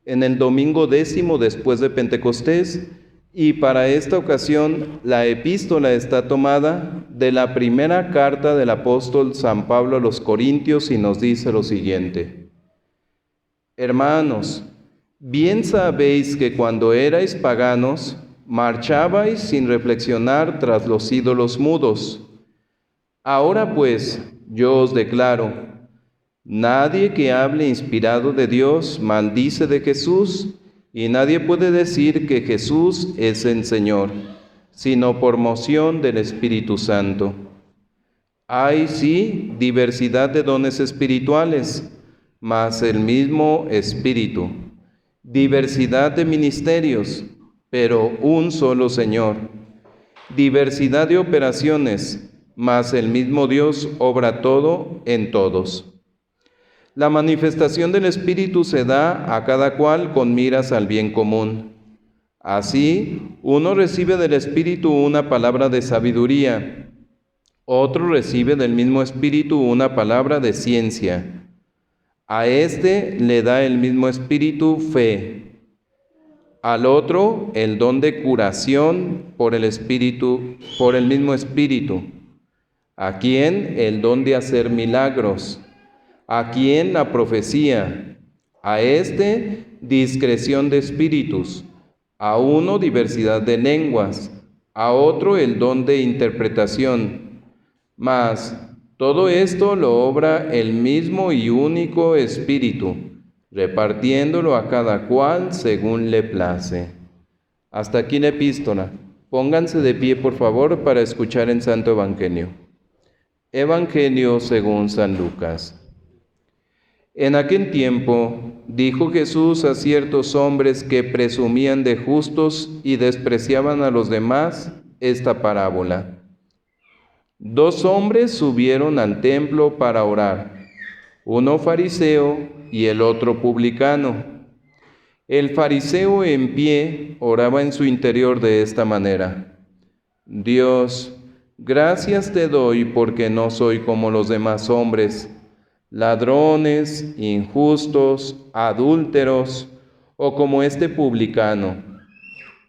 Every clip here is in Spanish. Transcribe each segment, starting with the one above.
en el domingo 10 después de Pentecostés, y para esta ocasión la epístola está tomada de la primera carta del apóstol San Pablo a los Corintios y nos dice lo siguiente: Hermanos, bien sabéis que cuando erais paganos, marchabais sin reflexionar tras los ídolos mudos. Ahora pues, yo os declaro, nadie que hable inspirado de Dios maldice de Jesús, y nadie puede decir que Jesús es el Señor, sino por moción del Espíritu Santo. Hay, sí, diversidad de dones espirituales, mas el mismo Espíritu. Diversidad de ministerios, pero un solo Señor. Diversidad de operaciones, mas el mismo Dios obra todo en todos. La manifestación del Espíritu se da a cada cual con miras al bien común. Así, uno recibe del Espíritu una palabra de sabiduría, otro recibe del mismo Espíritu una palabra de ciencia. A este le da el mismo Espíritu fe, al otro el don de curación por el mismo Espíritu, a quien el don de hacer milagros, a quien la profecía, a este discreción de espíritus, a uno diversidad de lenguas, a otro el don de interpretación. Mas todo esto lo obra el mismo y único Espíritu, repartiéndolo a cada cual según le place. Hasta aquí la epístola. Pónganse de pie, por favor, para escuchar el Santo Evangelio. Evangelio según San Lucas. En aquel tiempo dijo Jesús a ciertos hombres que presumían de justos y despreciaban a los demás esta parábola. 2 hombres subieron al templo para orar, uno fariseo y el otro publicano. El fariseo en pie oraba en su interior de esta manera: Dios, gracias te doy porque no soy como los demás hombres, ladrones, injustos, adúlteros, o como este publicano.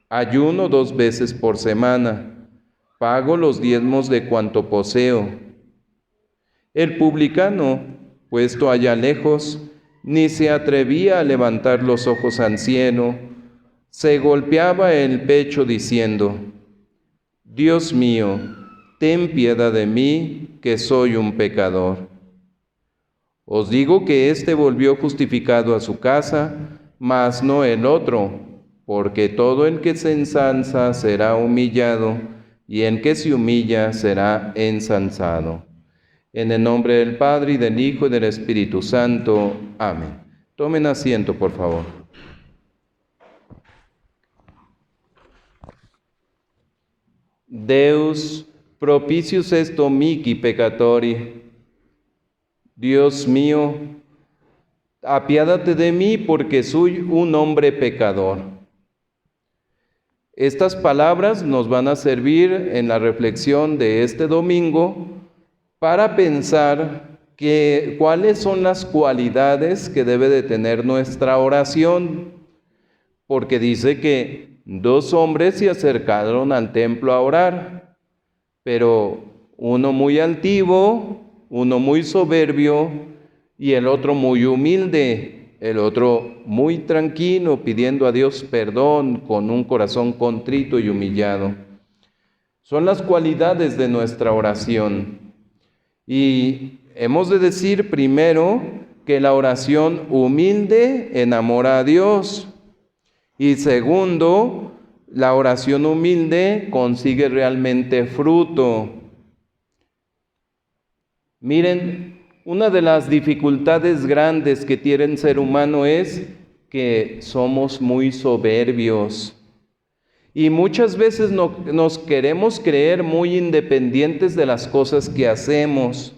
Ayuno 2 veces por semana, pago los diezmos de cuanto poseo. El publicano, puesto allá lejos, ni se atrevía a levantar los ojos al cielo, se golpeaba el pecho diciendo: Dios mío, ten piedad de mí, que soy un pecador. Os digo que éste volvió justificado a su casa, mas no el otro, porque todo el que se ensalza será humillado, y el que se humilla será ensalzado. En el nombre del Padre, y del Hijo, y del Espíritu Santo. Amén. Tomen asiento, por favor. Deus propicius est mihi peccatori. Dios mío, apiádate de mí porque soy un hombre pecador. Estas palabras nos van a servir en la reflexión de este domingo para pensar cuáles son las cualidades que debe de tener nuestra oración, porque dice que 2 hombres se acercaron al templo a orar, pero uno muy altivo, uno muy soberbio y el otro muy humilde, el otro muy tranquilo, pidiendo a Dios perdón con un corazón contrito y humillado. Son las cualidades de nuestra oración. Y hemos de decir primero que la oración humilde enamora a Dios. Y segundo, la oración humilde consigue realmente fruto. Miren, una de las dificultades grandes que tiene el ser humano es que somos muy soberbios. Y muchas veces nos queremos creer muy independientes de las cosas que hacemos.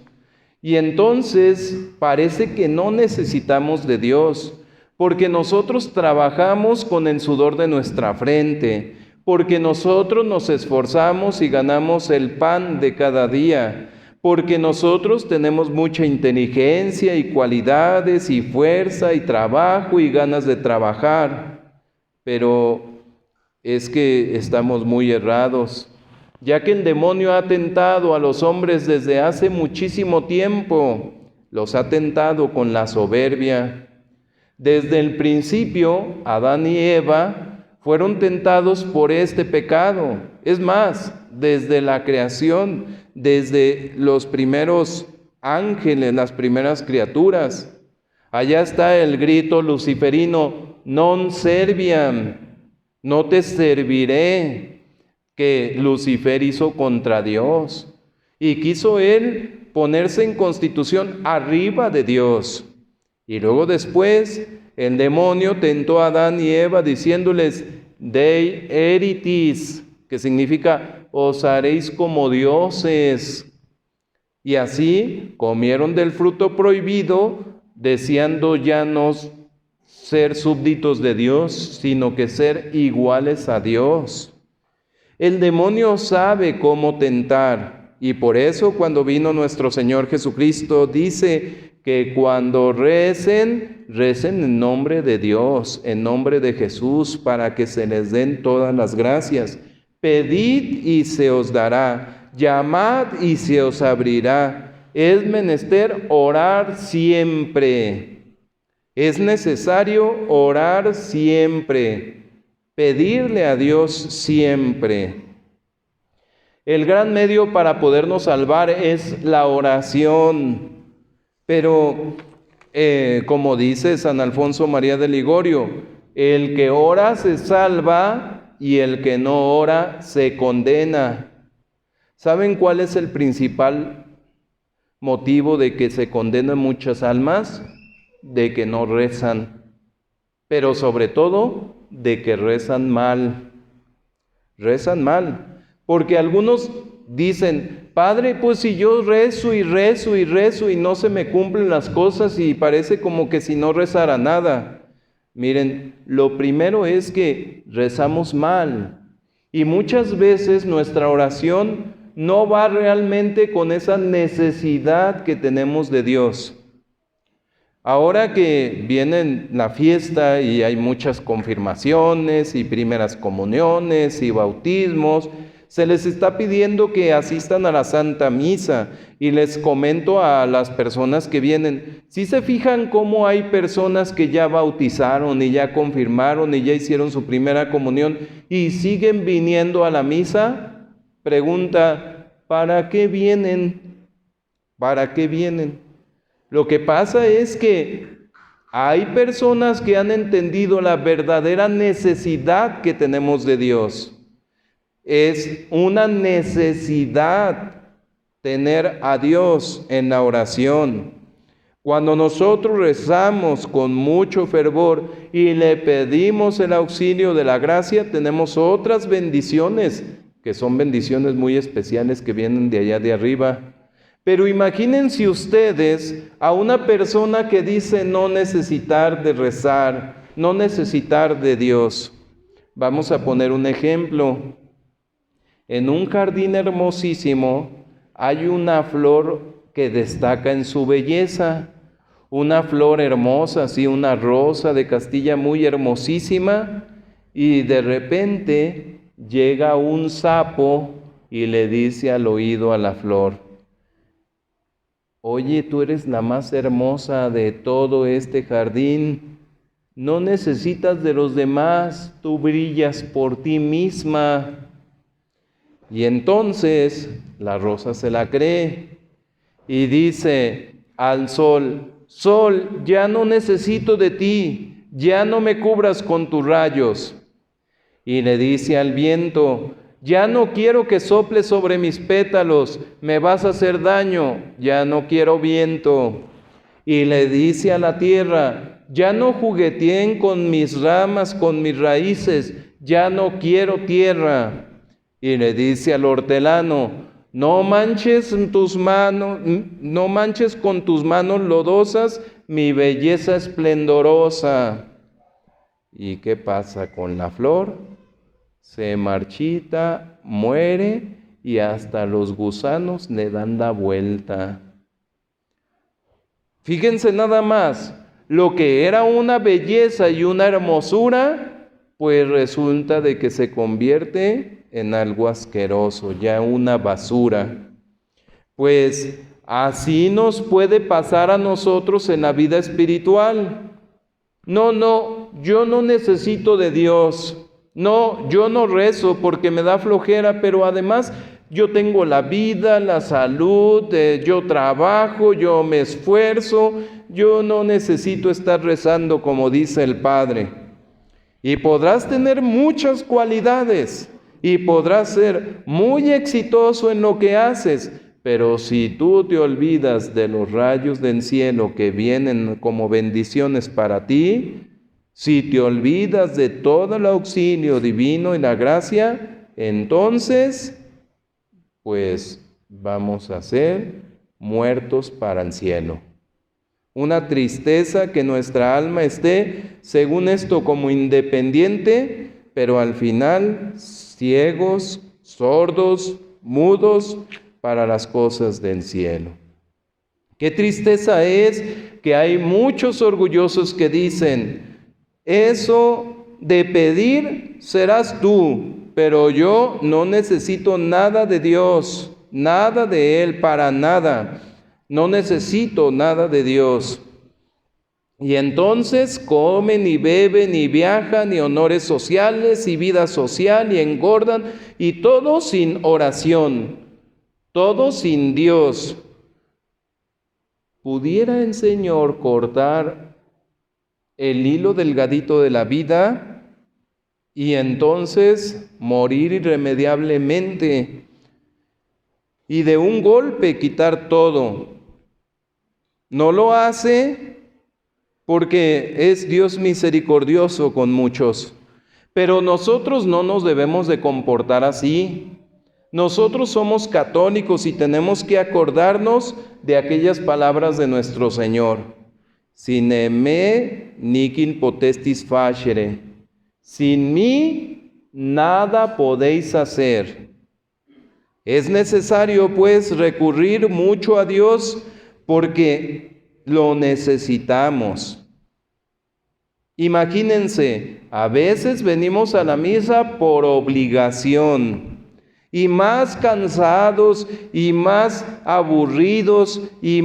Y entonces parece que no necesitamos de Dios, porque nosotros trabajamos con el sudor de nuestra frente, porque nosotros nos esforzamos y ganamos el pan de cada día, porque nosotros tenemos mucha inteligencia y cualidades y fuerza y trabajo y ganas de trabajar, pero es que estamos muy errados, ya que el demonio ha tentado a los hombres desde hace muchísimo tiempo, los ha tentado con la soberbia. Desde el principio, Adán y Eva fueron tentados por este pecado. Es más, desde la creación, desde los primeros ángeles, las primeras criaturas. Allá está el grito luciferino, non serviam, no te serviré, que Lucifer hizo contra Dios. Y quiso él ponerse en constitución arriba de Dios. Y luego después el demonio tentó a Adán y Eva diciéndoles, Dei eritis, que significa, os haréis como dioses. Y así comieron del fruto prohibido, deseando ya no ser súbditos de Dios, sino que ser iguales a Dios. El demonio sabe cómo tentar, y por eso cuando vino nuestro Señor Jesucristo dice que cuando recen, recen en nombre de Dios, en nombre de Jesús, para que se les den todas las gracias. Pedid y se os dará, llamad y se os abrirá. Es menester orar siempre. Es necesario orar siempre, pedirle a Dios siempre. El gran medio para podernos salvar es la oración. Pero, como dice San Alfonso María de Ligorio, el que ora se salva y el que no ora se condena. ¿Saben cuál es el principal motivo de que se condenan muchas almas? De que no rezan, pero sobre todo de que rezan mal. Rezan mal, porque algunos dicen, Padre, pues si yo rezo y rezo y rezo y no se me cumplen las cosas y parece como que si no rezara nada. Miren, lo primero es que rezamos mal y muchas veces nuestra oración no va realmente con esa necesidad que tenemos de Dios. Ahora que viene la fiesta y hay muchas confirmaciones y primeras comuniones y bautismos, se les está pidiendo que asistan a la Santa Misa. Y les comento a las personas que vienen, si se fijan cómo hay personas que ya bautizaron y ya confirmaron y ya hicieron su primera comunión y siguen viniendo a la misa, pregunta, ¿para qué vienen? ¿Para qué vienen? Lo que pasa es que hay personas que han entendido la verdadera necesidad que tenemos de Dios. Es una necesidad tener a Dios en la oración. Cuando nosotros rezamos con mucho fervor y le pedimos el auxilio de la gracia, tenemos otras bendiciones, que son bendiciones muy especiales que vienen de allá de arriba. Pero imagínense ustedes a una persona que dice no necesitar de rezar, no necesitar de Dios. Vamos a poner un ejemplo. En un jardín hermosísimo hay una flor que destaca en su belleza, una flor hermosa, así una rosa de Castilla muy hermosísima, y de repente llega un sapo y le dice al oído a la flor, oye, tú eres la más hermosa de todo este jardín, no necesitas de los demás, tú brillas por ti misma. Y entonces la rosa se la cree y dice al sol, Sol, ya no necesito de ti, ya no me cubras con tus rayos. Y le dice al viento, ya no quiero que sople sobre mis pétalos, me vas a hacer daño, ya no quiero viento. Y le dice a la tierra, ya no jugueteen con mis ramas, con mis raíces, ya no quiero tierra. Y le dice al hortelano, no manches tus manos, no manches con tus manos lodosas mi belleza esplendorosa. ¿Y qué pasa con la flor? Se marchita, muere y hasta los gusanos le dan la vuelta. Fíjense nada más, lo que era una belleza y una hermosura, pues resulta de que se convierte en algo asqueroso, ya una basura. Pues así nos puede pasar a nosotros en la vida espiritual. No, yo no necesito de Dios. No, yo no rezo porque me da flojera, pero además yo tengo la vida, la salud, yo trabajo, yo me esfuerzo, yo no necesito estar rezando como dice el Padre. Y podrás tener muchas cualidades y podrás ser muy exitoso en lo que haces, pero si tú te olvidas de los rayos del cielo que vienen como bendiciones para ti, si te olvidas de todo el auxilio divino y la gracia, entonces, pues vamos a ser muertos para el cielo. Una tristeza que nuestra alma esté, según esto, como independiente, pero al final ciegos, sordos, mudos para las cosas del cielo. Qué tristeza es que hay muchos orgullosos que dicen, eso de pedir serás tú, pero yo no necesito nada de Dios, nada de Él, para nada. No necesito nada de Dios. Y entonces comen y beben y viajan y honores sociales y vida social y engordan y todo sin oración, todo sin Dios. ¿Pudiera el Señor cortar el hilo delgadito de la vida y entonces morir irremediablemente y de un golpe quitar todo? No lo hace porque es Dios misericordioso con muchos, pero nosotros no nos debemos de comportar así. Nosotros somos católicos y tenemos que acordarnos de aquellas palabras de nuestro Señor. Sine me nihil potestis facere. Sin mí nada podéis hacer. Es necesario pues recurrir mucho a Dios porque lo necesitamos. Imagínense, a veces venimos a la misa por obligación y más cansados y más aburridos y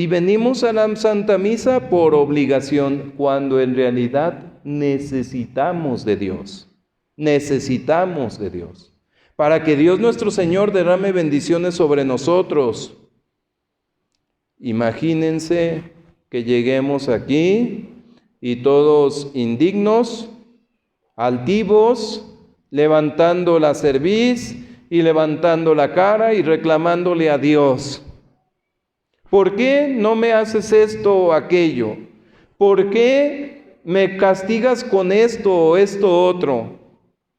venimos a la Santa Misa por obligación, cuando en realidad necesitamos de Dios. Necesitamos de Dios para que Dios nuestro Señor derrame bendiciones sobre nosotros. Imagínense que lleguemos aquí y todos indignos, altivos, levantando la cerviz y levantando la cara y reclamándole a Dios. ¿Por qué no me haces esto o aquello? ¿Por qué me castigas con esto o esto otro?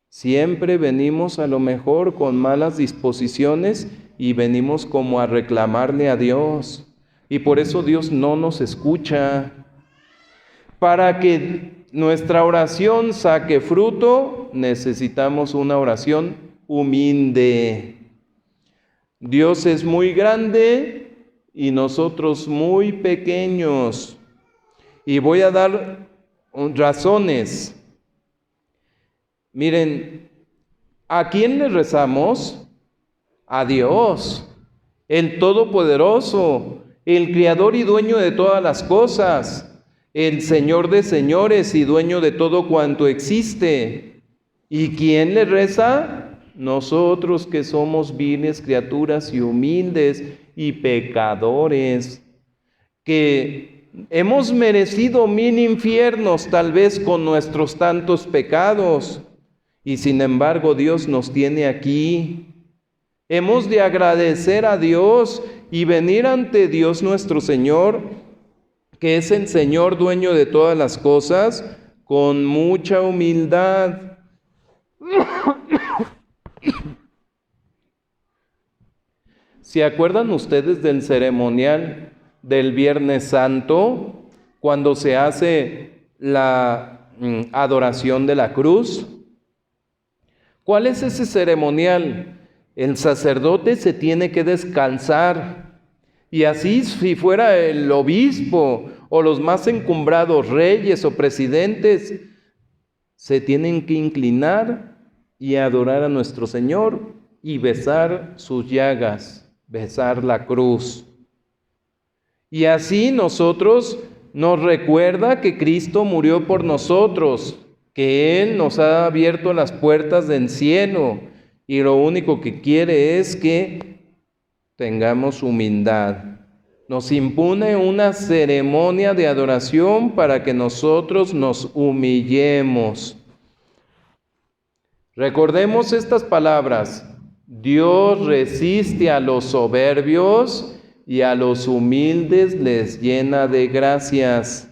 Siempre venimos a lo mejor con malas disposiciones y venimos como a reclamarle a Dios. Y por eso Dios no nos escucha. Para que nuestra oración saque fruto, necesitamos una oración humilde. Dios es muy grande y nosotros muy pequeños. Y voy a dar razones. Miren, ¿a quién le rezamos? A Dios, el Todopoderoso, el Creador y dueño de todas las cosas, el Señor de señores y dueño de todo cuanto existe. ¿Y quién le reza? Nosotros que somos viles criaturas y humildes y pecadores, que hemos merecido 1000 infiernos tal vez con nuestros tantos pecados, y sin embargo Dios nos tiene aquí. Hemos de agradecer a Dios y venir ante Dios nuestro Señor, que es el Señor dueño de todas las cosas, con mucha humildad. ¿Se acuerdan ustedes del ceremonial del Viernes Santo, cuando se hace la adoración de la cruz? ¿Cuál es ese ceremonial? El sacerdote se tiene que descalzar. Y así, si fuera el obispo o los más encumbrados reyes o presidentes, se tienen que inclinar y adorar a nuestro Señor y besar sus llagas, besar la cruz. Y así nosotros nos recuerda que Cristo murió por nosotros, que Él nos ha abierto las puertas del cielo y lo único que quiere es que tengamos humildad. Nos impone una ceremonia de adoración para que nosotros nos humillemos. Recordemos estas palabras: Dios resiste a los soberbios y a los humildes les llena de gracias.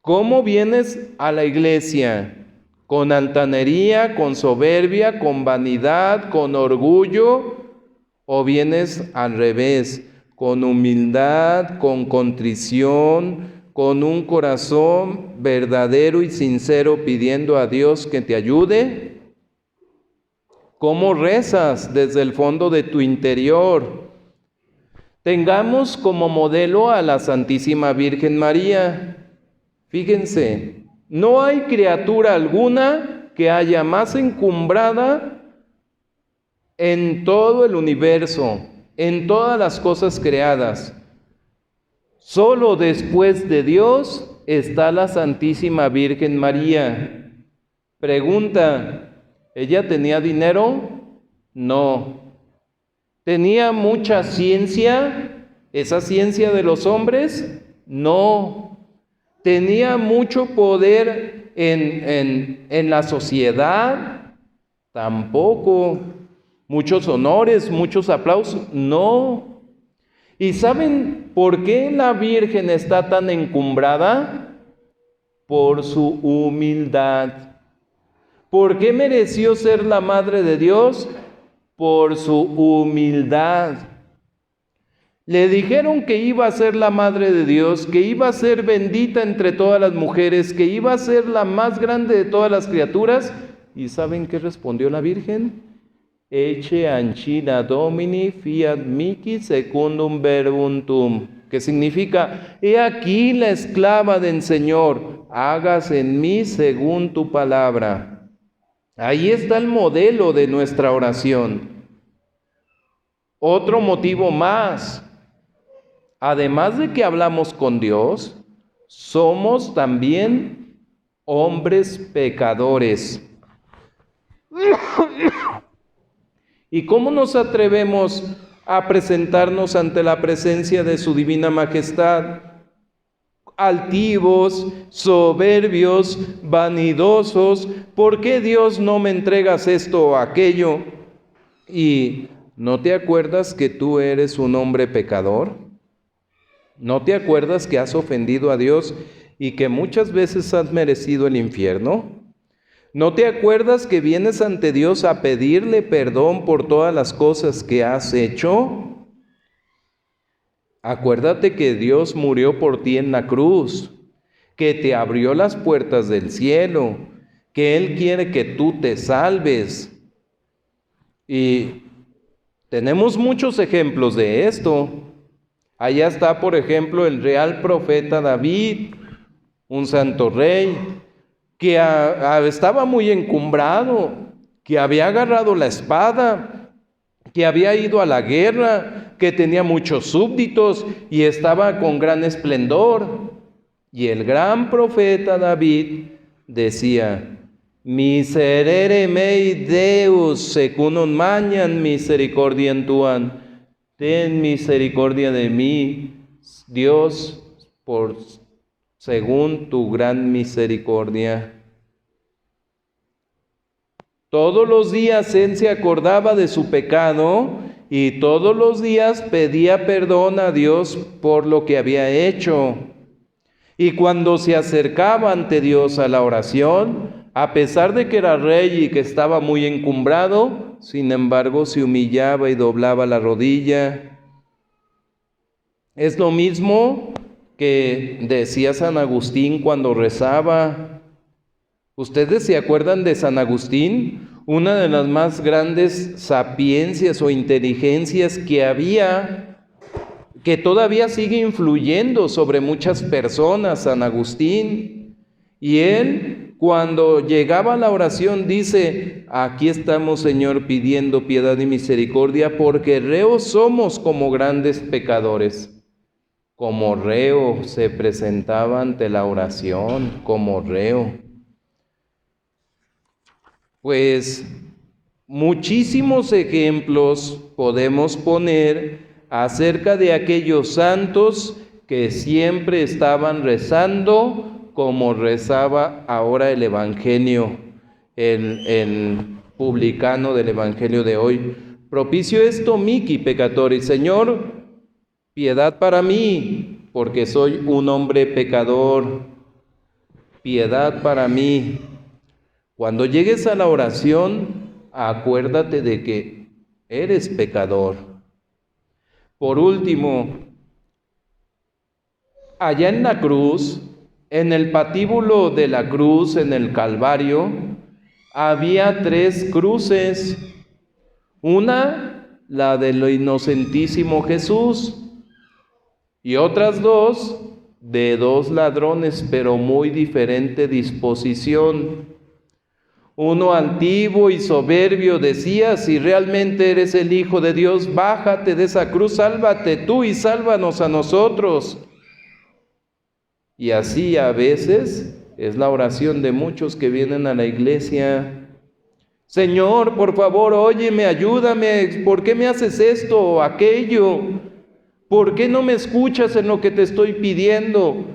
¿Cómo vienes a la iglesia? ¿Con altanería, con soberbia, con vanidad, con orgullo? ¿O vienes al revés, con humildad, con contrición, con un corazón verdadero y sincero pidiendo a Dios que te ayude? ¿Cómo rezas desde el fondo de tu interior? Tengamos como modelo a la Santísima Virgen María. Fíjense, no hay criatura alguna que haya más encumbrada en todo el universo, en todas las cosas creadas. Solo después de Dios está la Santísima Virgen María. Pregunta: ¿ella tenía dinero? No. ¿Tenía mucha ciencia? ¿Esa ciencia de los hombres? No. ¿Tenía mucho poder en la sociedad? Tampoco. ¿Muchos honores, muchos aplausos? No. ¿Y saben por qué la Virgen está tan encumbrada? Por su humildad. ¿Por qué mereció ser la Madre de Dios? Por su humildad. Le dijeron que iba a ser la Madre de Dios, que iba a ser bendita entre todas las mujeres, que iba a ser la más grande de todas las criaturas. ¿Y saben qué respondió la Virgen? Ecce ancilla Domini fiat mihi secundum verbum tuum, que significa: he aquí la esclava del Señor, hágase en mí según tu palabra. Ahí está el modelo de nuestra oración. Otro motivo más: además de que hablamos con Dios, somos también hombres pecadores. ¿Y cómo nos atrevemos a presentarnos ante la presencia de su divina majestad? Altivos, soberbios, vanidosos. ¿Por qué, Dios, no me entregas esto o aquello? ¿Y no te acuerdas que tú eres un hombre pecador? ¿No te acuerdas que has ofendido a Dios y que muchas veces has merecido el infierno? ¿No te acuerdas que vienes ante Dios a pedirle perdón por todas las cosas que has hecho? Acuérdate que Dios murió por ti en la cruz, que te abrió las puertas del cielo, que Él quiere que tú te salves. Y tenemos muchos ejemplos de esto. Allá está, por ejemplo, el real profeta David, un santo rey, que estaba muy encumbrado, que había agarrado la espada, que había ido a la guerra, que tenía muchos súbditos y estaba con gran esplendor. Y el gran profeta David decía: Miserere mei Deus secundum magnam misericordiam tuam. Ten misericordia de mí, Dios, según tu gran misericordia. Todos los días él se acordaba de su pecado y todos los días pedía perdón a Dios por lo que había hecho. Y cuando se acercaba ante Dios a la oración, a pesar de que era rey y que estaba muy encumbrado, sin embargo se humillaba y doblaba la rodilla. Es lo mismo que decía San Agustín cuando rezaba. ¿Ustedes se acuerdan de San Agustín? una de las más grandes sapiencias o inteligencias que había, que todavía sigue influyendo sobre muchas personas, San Agustín. Y él, cuando llegaba a la oración, dice: aquí estamos, Señor, pidiendo piedad y misericordia, porque reos somos como grandes pecadores. Como reo se presentaba ante la oración, como reo. Pues muchísimos ejemplos podemos poner acerca de aquellos santos que siempre estaban rezando como rezaba ahora el Evangelio, el publicano del Evangelio de hoy. Propicio esto mihi peccatori, Señor, piedad para mí, porque soy un hombre pecador. Piedad para mí. Cuando llegues a la oración, acuérdate de que eres pecador. Por último, allá en la cruz, en el patíbulo de la cruz, en el Calvario, había 3 cruces. Una, la del inocentísimo Jesús, y otras 2 de 2 ladrones, pero muy diferente disposición. Uno altivo y soberbio decía: si realmente eres el Hijo de Dios, bájate de esa cruz, sálvate tú y sálvanos a nosotros. Y así a veces es la oración de muchos que vienen a la iglesia: Señor, por favor, óyeme, ayúdame, ¿por qué me haces esto o aquello? ¿Por qué no me escuchas en lo que te estoy pidiendo?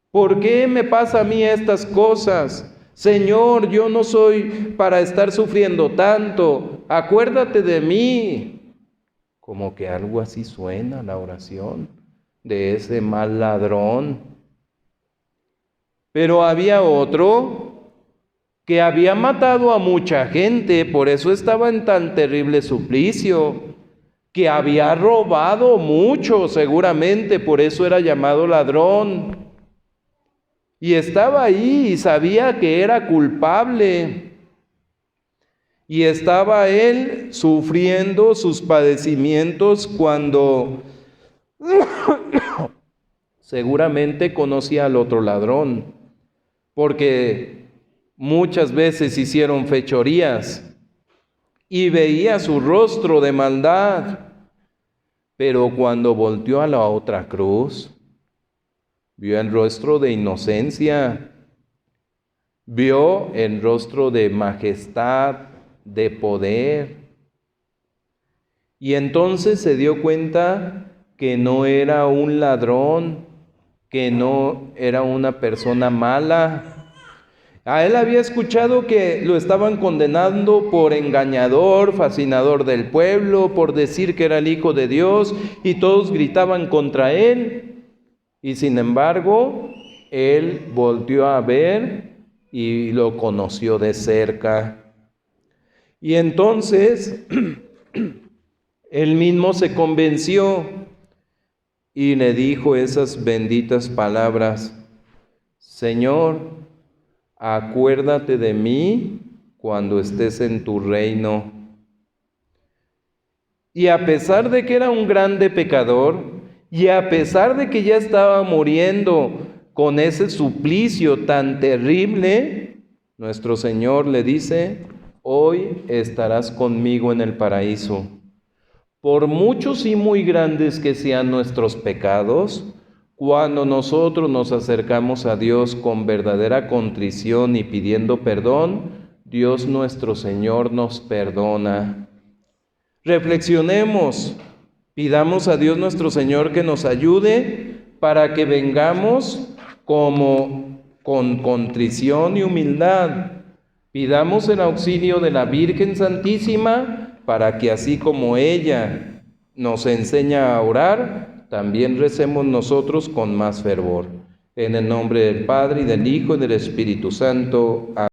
¿Por qué me pasa a mí estas cosas? Señor, yo no soy para estar sufriendo tanto, acuérdate de mí. Como que algo así suena la oración de ese mal ladrón. Pero había otro que había matado a mucha gente, por eso estaba en tan terrible suplicio, que había robado mucho, seguramente, por eso era llamado ladrón. Y estaba ahí y sabía que era culpable. Y estaba él sufriendo sus padecimientos cuando seguramente conocía al otro ladrón, porque muchas veces hicieron fechorías y veía su rostro de maldad. Pero cuando volteó a la otra cruz, vio el rostro de inocencia, vio el rostro de majestad, de poder. Y entonces se dio cuenta que no era un ladrón, que no era una persona mala. A él había escuchado que lo estaban condenando por engañador, fascinador del pueblo, por decir que era el Hijo de Dios, y todos gritaban contra él. Y sin embargo, él volteó a ver y lo conoció de cerca. Y entonces, él mismo se convenció y le dijo esas benditas palabras: Señor, acuérdate de mí cuando estés en tu reino. Y a pesar de que era un grande pecador, y a pesar de que ya estaba muriendo con ese suplicio tan terrible, nuestro Señor le dice: hoy estarás conmigo en el paraíso. Por muchos y muy grandes que sean nuestros pecados, cuando nosotros nos acercamos a Dios con verdadera contrición y pidiendo perdón, Dios nuestro Señor nos perdona. Reflexionemos, pidamos a Dios nuestro Señor que nos ayude para que vengamos con contrición y humildad. Pidamos el auxilio de la Virgen Santísima para que así como ella nos enseña a orar, también recemos nosotros con más fervor. En el nombre del Padre, y del Hijo, y del Espíritu Santo. Amén.